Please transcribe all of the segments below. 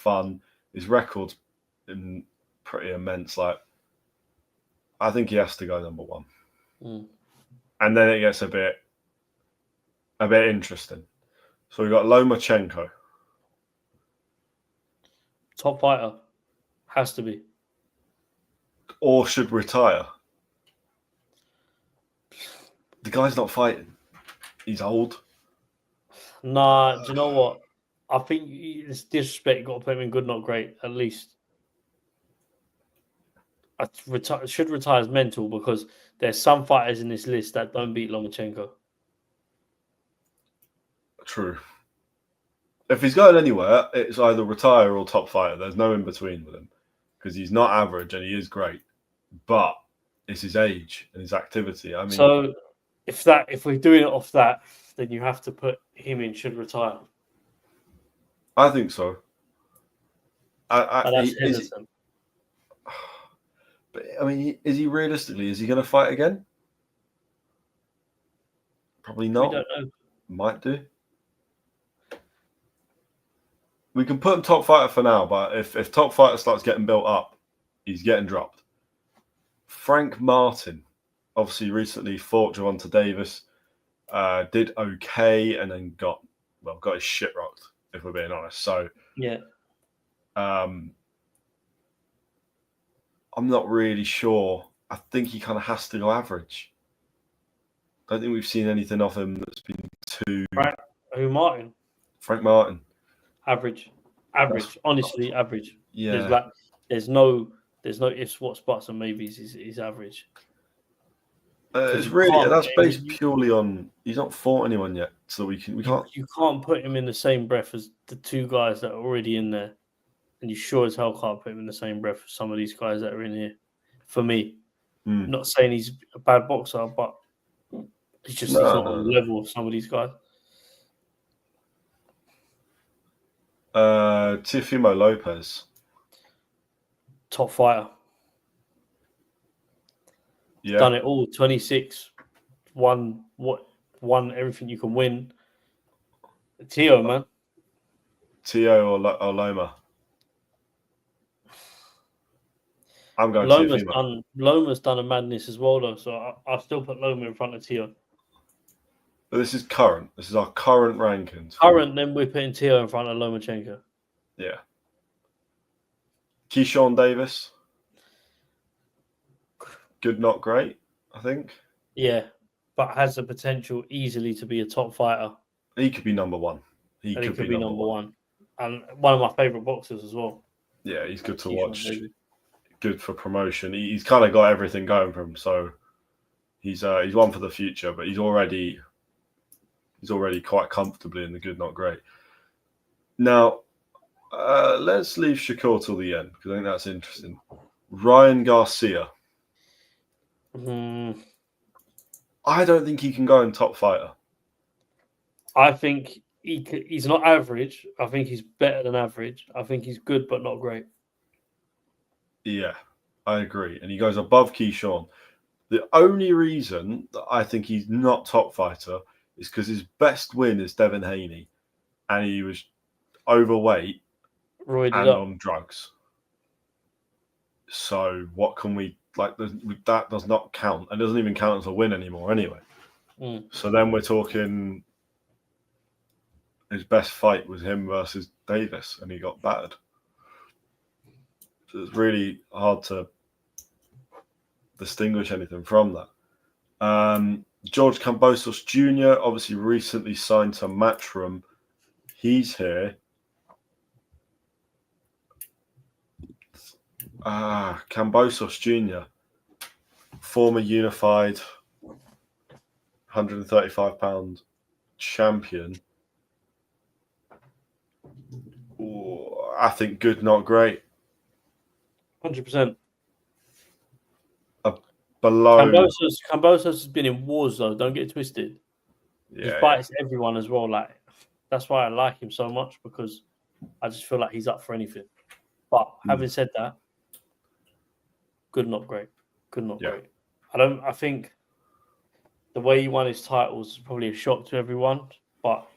fun. His record's pretty immense. Like, I think he has to go number one. And then it gets a bit interesting. So we've got Lomachenko. Top fighter. Has to be. Or should retire. The guy's not fighting. He's old. Nah, do you know what? I think it's disrespect. Got to put him in good, not great, at least. Should retire as mental because there's some fighters in this list that don't beat Lomachenko. True. If he's going anywhere, it's either retire or top fighter. There's no in between with him because he's not average and he is great, but it's his age and his activity. I mean, so if we're doing it off that, then you have to put him in should retire. I think so. That's hesitant. But I mean, is he realistically? Is he going to fight again? Probably not. We don't know. Might do. We can put him top fighter for now, but if top fighter starts getting built up, he's getting dropped. Frank Martin, obviously recently fought Gervonta Davis, did okay, and then got his shit rocked, if we're being honest. So yeah, I'm not really sure. I think he kind of has to go average. I don't think we've seen anything of him that's been too. Frank Martin. Average. Honestly, average. Yeah. There's no ifs, whats, buts, and maybes. He's average. It's really that's based purely on he's not fought anyone yet, so we can't. You can't put him in the same breath as the two guys that are already in there, and you sure as hell can't put him in the same breath as some of these guys that are in here. For me, not saying he's a bad boxer, but he's not on the level of some of these guys. Teofimo Lopez, top fighter. Yeah, done it all. 26, won everything you can win. Tio, man. Tio or Loma. I'm going Teofimo. Loma's done a madness as well, though. So I'll still put Loma in front of Tio. But this is current. This is our current rankings. Then we're putting Tio in front of Lomachenko. Yeah. Keyshawn Davis. Good, not great, I think. Yeah, but has the potential easily to be a top fighter. He could be number one. He could be number one. And one of my favourite boxers as well. Yeah, he's good to watch. Davis. Good for promotion. He's kind of got everything going for him. So he's one for the future, but he's already quite comfortably in the good, not great. Now, let's leave Shakur till the end because I think that's interesting. Ryan Garcia. I don't think he can go in top fighter. I think he's not average. I think he's better than average. I think he's good but not great. Yeah, I agree. And he goes above Keyshawn. The only reason that I think he's not top fighter is because his best win is Devin Haney, and he was overweight and on drugs. So what can we that does not count, and doesn't even count as a win anymore anyway. So then we're talking his best fight was him versus Davis, and he got battered. So it's really hard to distinguish anything from that. George Kambosos Jr. obviously recently signed to Matchroom. He's here. Kambosos Jr., former unified 135-pound champion. Ooh, I think good, not great. 100%. Below. Kambosos has been in wars, though. Don't get it twisted. He fights everyone as well. Like, that's why I like him so much, because I just feel like he's up for anything. But having said that, good, not great. Good, not great. I think the way he won his titles is probably a shock to everyone, but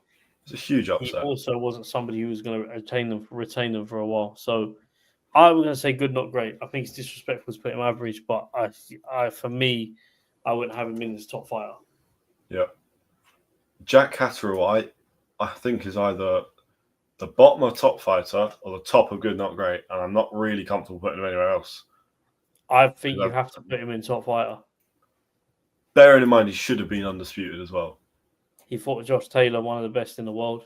It's a huge upset. He also wasn't somebody who was going to retain them for a while. So I was going to say good, not great. I think it's disrespectful to put him average, but for me, I wouldn't have him in his top fighter. Yeah. Jack Catterall, I think is either the bottom of top fighter or the top of good, not great, and I'm not really comfortable putting him anywhere else. I think you have to put him in top fighter. Bearing in mind he should have been undisputed as well. He fought Josh Taylor, one of the best in the world.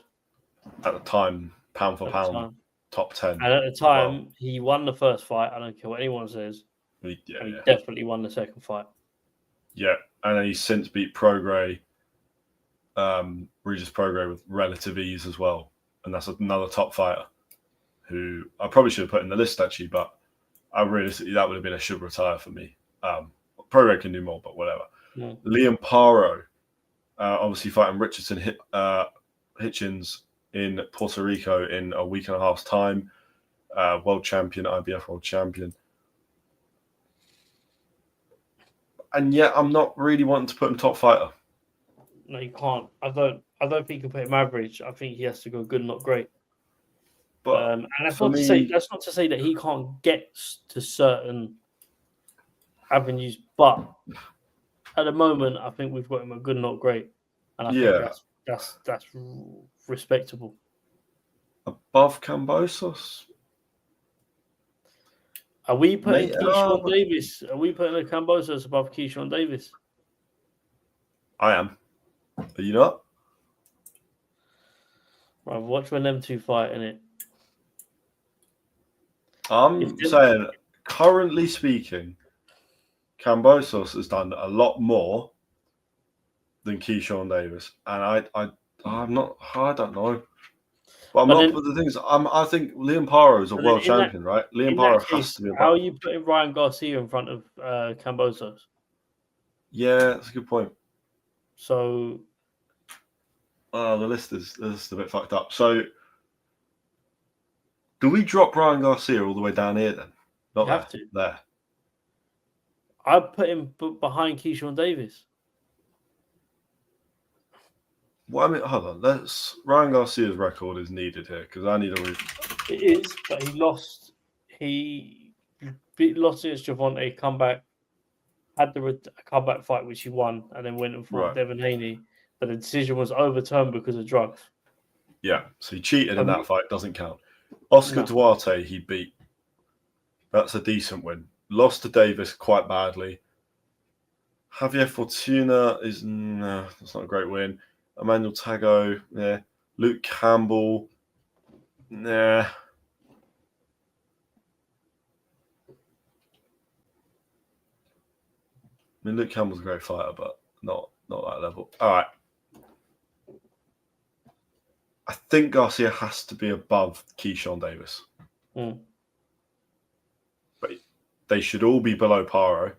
At the time, pound for pound, top 10. And at the time, he won the first fight. I don't care what anyone says. He definitely won the second fight. Yeah, and then he's since beat Regis Prograis with relative ease as well. And that's another top fighter who I probably should have put in the list, actually, but realistically, that would have been a should retire for me. Prograis can do more, but whatever. Yeah. Liam Paro, obviously fighting Richardson Hitchens in Puerto Rico in a week and a half's time. World champion, IBF world champion. And yet I'm not really wanting to put him top fighter. No, you can't. I don't think you can put him average. I think he has to go good, not great. But and that's not to say that he can't get to certain avenues. But at the moment, I think we've got him a good, not great, and I think that's respectable. Above Kambosos. Are we putting Keyshawn Davis? Are we putting the Kambosos above Keyshawn Davis? I am. Are you not? Right, watch when them two fight, innit? I'm saying, currently speaking, Kambosos has done a lot more than Keyshawn Davis, and I'm not. I don't know. But I'm not. But the thing is, I think Liam Paro is a world champion, right? Liam Paro has to be. How are you putting Ryan Garcia in front of Kambosos? Yeah, that's a good point. So, the list is a bit fucked up. So, do we drop Ryan Garcia all the way down here then? Not have to. There. I'd put him behind Keyshawn Davis. Well, I mean, hold on. Ryan Garcia's record is needed here because I need a read. It is, but he lost. He lost against Javante, comeback, had the comeback fight which he won, and then went and fought Devin Haney. But the decision was overturned because of drugs. Yeah, so he cheated in that fight. Doesn't count. Oscar Duarte, he beat. That's a decent win. Lost to Davis quite badly. Javier Fortuna that's not a great win. Emmanuel Tago, yeah. Luke Campbell, nah. I mean, Luke Campbell's a great fighter, but not that level. All right. I think Garcia has to be above Keyshawn Davis. Mm. But they should all be below Paro.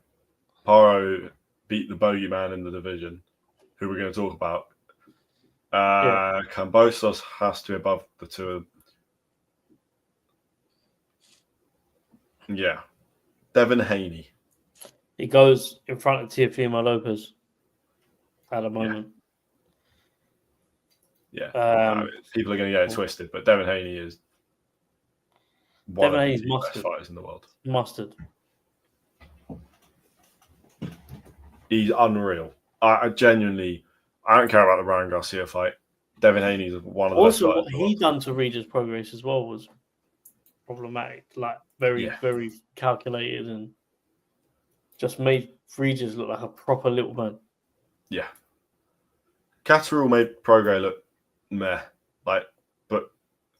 Paro beat the bogeyman in the division, who we're going to talk about. Kambosos has to be above the two of them. Yeah. Devin Haney. He goes in front of Teofimo Lopez at the moment. Yeah. People are going to get it twisted, but Devin Haney is one of the best fighters in the world. Mustard. He's unreal. I genuinely, I don't care about the Ryan Garcia fight. Devin Haney is one of the best fighters. Also, what he done to Regis Prograis as well was problematic. Like very calculated and just made Regis look like a proper little man. Yeah. Catterall made Prograis look meh. But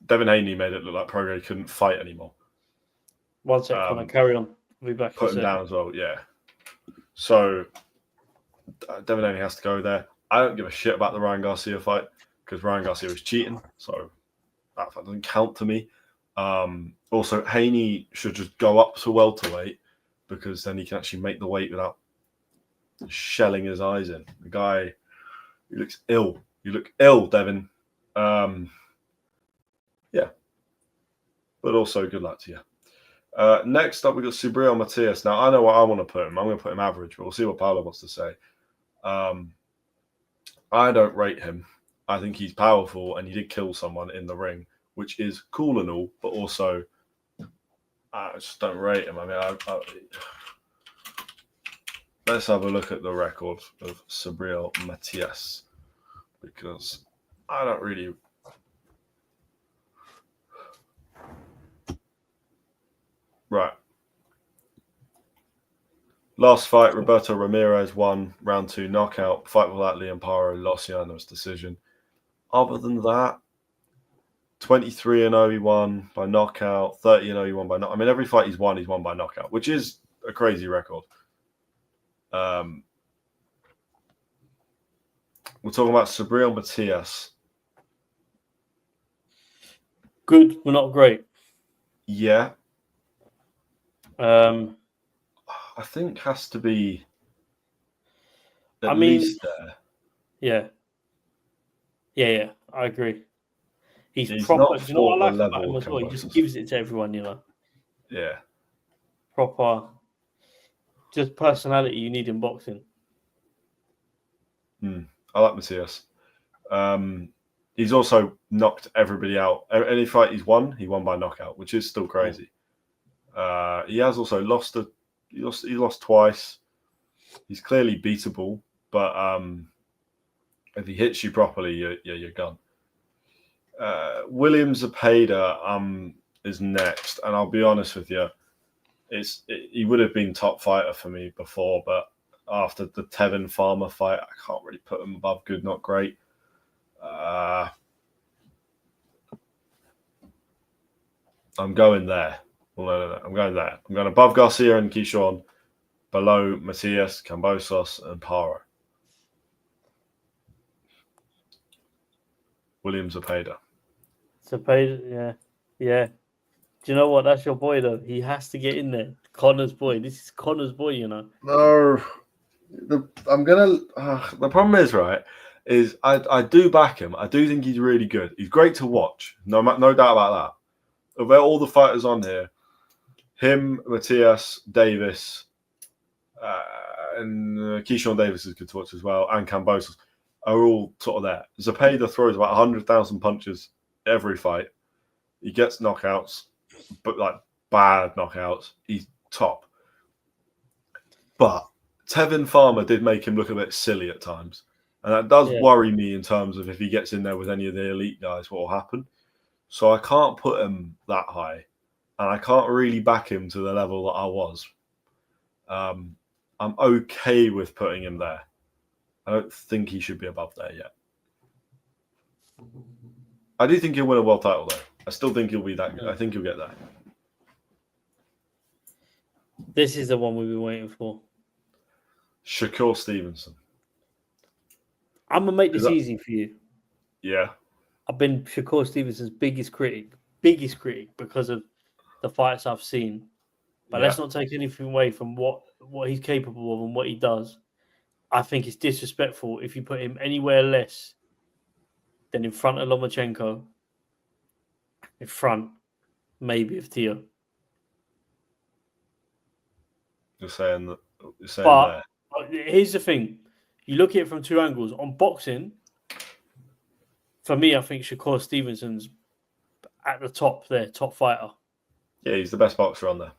Devin Haney made it look like Prograis couldn't fight anymore. One sec, can I carry on? We'll be back. Put him down as well, yeah. So Devin Haney has to go there. I don't give a shit about the Ryan Garcia fight because Ryan Garcia was cheating, so that doesn't count to me. Also, Haney should just go up to welterweight because then he can actually make the weight without shelling his eyes in. The guy, he looks ill. You look ill, Devin. Yeah. But also, good luck to you. Next up, we've got Subriel Matias. Now, I know what I want to put him. I'm going to put him average, but we'll see what Paolo wants to say. I don't rate him. I think he's powerful, and he did kill someone in the ring, which is cool and all, but also I just don't rate him. I mean, let's have a look at the record of Sabriel Matias, because I don't really. Right. Last fight, Roberto Ramirez won round 2 knockout. Fight without Liam Paro, lost unanimous decision. Other than that, 23-0 he won by knockout, 30-0 he won by knockout. I mean, every fight he's won by knockout, which is a crazy record. We're talking about Sabriel Matias. Good, but not great. Yeah. I think has to be at least there. Yeah. Yeah, I agree. He's proper. Not Do you know what I like level about him as well? He just gives it to everyone, you know. Yeah. Proper, just personality you need in boxing. I like Matias. He's also knocked everybody out. Any fight he won by knockout, which is still crazy. He has also lost he lost twice. He's clearly beatable, but if he hits you properly, you're gone. William Zepeda is next, and I'll be honest with you, he would have been top fighter for me before, but after the Tevin Farmer fight, I can't really put him above good, not great. I'm going there. No. I'm going there. I'm going above Garcia and Keyshawn, below Matias, Cambosos, and Paro. William Zepeda. Zepeda, yeah. Do you know what? That's your boy, though. He has to get in there. Connor's boy. This is Connor's boy, you know. No. The problem is I do back him. I do think he's really good. He's great to watch. No doubt about that. Of all the fighters on here, him, Matias, Davis, and Keyshawn Davis is good to watch as well, and Cambosos are all sort of there. Zepeda throws about 100,000 punches every fight. He gets knockouts, but like bad knockouts. He's top. But Tevin Farmer did make him look a bit silly at times. And that does worry me in terms of if he gets in there with any of the elite guys, what will happen. So I can't put him that high. And I can't really back him to the level that I was. I'm okay with putting him there. I don't think he should be above there yet. I do think he'll win a world title, though. I still think he'll be that good. I think he'll get there. This is the one we've been waiting for. Shakur Stevenson. I'm going to make this easy for you. Yeah. I've been Shakur Stevenson's biggest critic because of the fights I've seen. But let's not take anything away from what he's capable of and what he does. I think it's disrespectful if you put him anywhere less than in front of Lomachenko, in front maybe of Tio. You're saying but here's the thing. You look at it from two angles. On boxing, for me, I think Shakur Stevenson's at the top there, top fighter. Yeah, he's the best boxer on there.